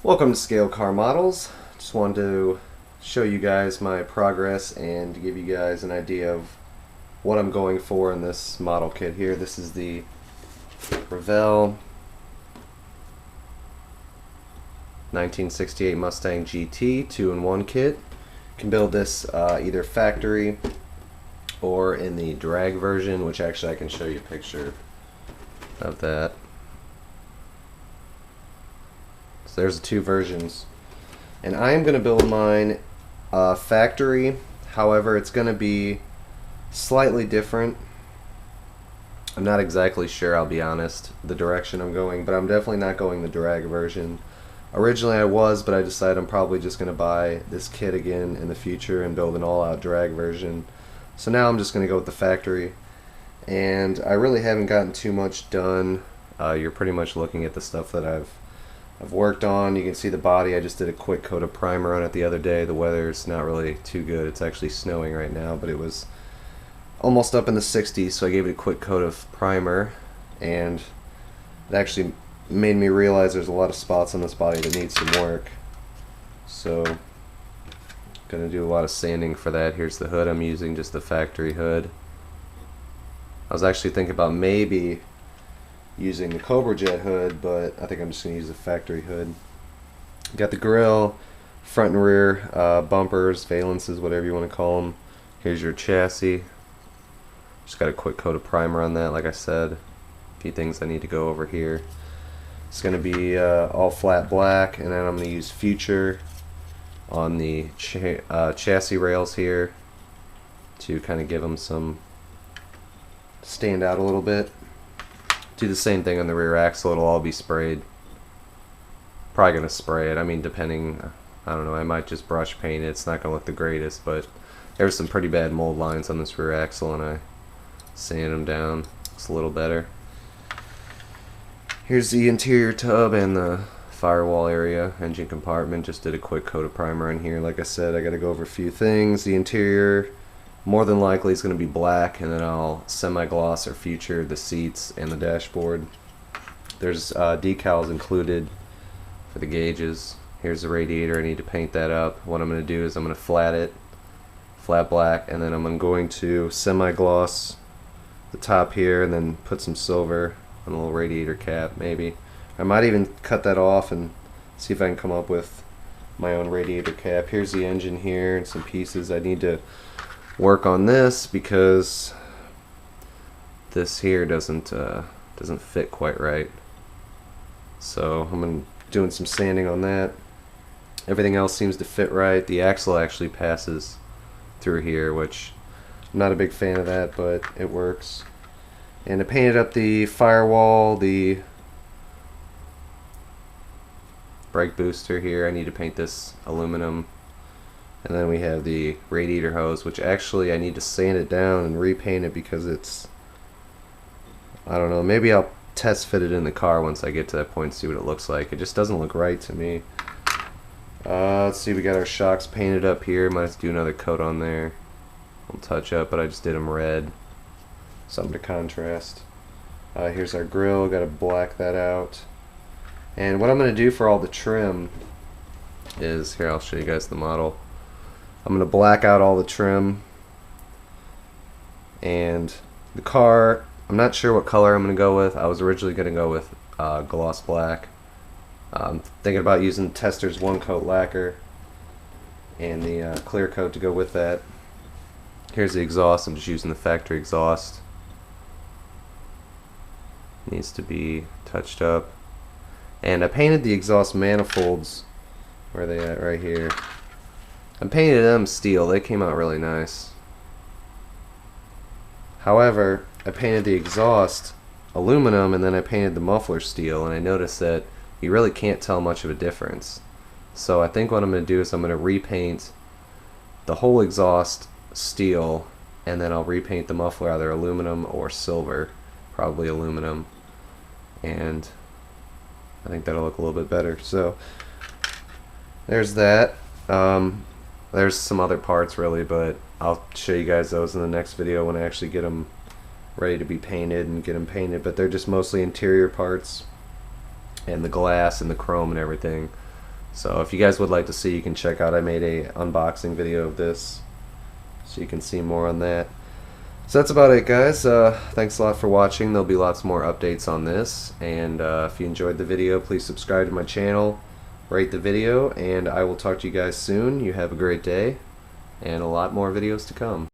Welcome to ScaleCarModels. Just wanted to show you guys my progress and to give you guys an idea of what I'm going for in this model kit here. This is the Revell 1968 Mustang GT 2-in-1 kit. You can build this either factory or in the drag version, which actually I can show you a picture of that. So there's the two versions, and I am going to build mine factory. However, it's going to be slightly different. I'm not exactly sure, I'll be honest, the direction I'm going, but I'm definitely not going the drag version. Originally I was, but I decided I'm probably just going to buy this kit again in the future and build an all-out drag version. So now I'm just going to go with the factory, and I really haven't gotten too much done. You're pretty much looking at the stuff that I've worked on. You can see the body. I just did a quick coat of primer on it the other day. The weather's not really too good. It's actually snowing right now, but it was almost up in the 60s, so I gave it a quick coat of primer, and it actually made me realize there's a lot of spots on this body that need some work. So gonna do a lot of sanding for that. Here's the hood I'm using, just the factory hood. I was actually thinking about maybe using the Cobra Jet hood, but I think I'm just going to use the factory hood. Got the grill, front and rear bumpers, valences, whatever you want to call them. Here's your chassis. Just got a quick coat of primer on that, like I said. A few things I need to go over here. It's going to be all flat black, and then I'm going to use Future on the chassis rails here to kind of give them some stand out a little bit. Do the same thing on the rear axle. It'll all be sprayed. Probably gonna spray it. I mean, depending, I don't know, I might just brush paint it. It's not gonna look the greatest, but there's some pretty bad mold lines on this rear axle, and I sanded them down. Looks a little better. Here's the interior tub and the firewall area, engine compartment. Just did a quick coat of primer in here. Like I said, I gotta go over a few things. The interior, more than likely it's going to be black, and then I'll semi-gloss or Future the seats and the dashboard. There's decals included for the gauges. Here's the radiator. I need to paint that up. What I'm going to do is I'm going to flat it, flat black, and then I'm going to semi-gloss the top here and then put some silver on a little radiator cap maybe. I might even cut that off and see if I can come up with my own radiator cap. Here's the engine here and some pieces. I need to work on this because this here doesn't fit quite right. So I'm doing some sanding on that. Everything else seems to fit right. The axle actually passes through here, which I'm not a big fan of that, but it works. And I painted up the firewall, the brake booster here. I need to paint this aluminum. And then we have the radiator hose, which actually I need to sand it down and repaint it because it's, I don't know, maybe I'll test fit it in the car once I get to that point and see what it looks like. It just doesn't look right to me. Let's see, we got our shocks painted up here. Might have to do another coat on there. I'll touch up, but I just did them red. Something to contrast. Here's our grill, got to black that out. And what I'm going to do for all the trim is, here I'll show you guys the model. I'm going to black out all the trim, and the car, I'm not sure what color I'm going to go with. I was originally going to go with gloss black. I'm thinking about using Tester's one coat lacquer and the clear coat to go with that. Here's the exhaust. I'm just using the factory exhaust. Needs to be touched up. And I painted the exhaust manifolds. Where are they at? Right here. I painted them steel. They came out really nice. However, I painted the exhaust aluminum, and then I painted the muffler steel, and I noticed that you really can't tell much of a difference. So I think what I'm going to do is I'm going to repaint the whole exhaust steel, and then I'll repaint the muffler either aluminum or silver. Probably aluminum. And I think that'll look a little bit better. So there's that. There's some other parts really, but I'll show you guys those in the next video when I actually get them ready to be painted and get them painted. But they're just mostly interior parts and the glass and the chrome and everything. So if you guys would like to see, you can check out, I made a unboxing video of this, so you can see more on that. So that's about it, guys. Thanks a lot for watching. There'll be lots more updates on this, and if you enjoyed the video, please subscribe to my channel, rate the video, and I will talk to you guys soon. You have a great day, and a lot more videos to come.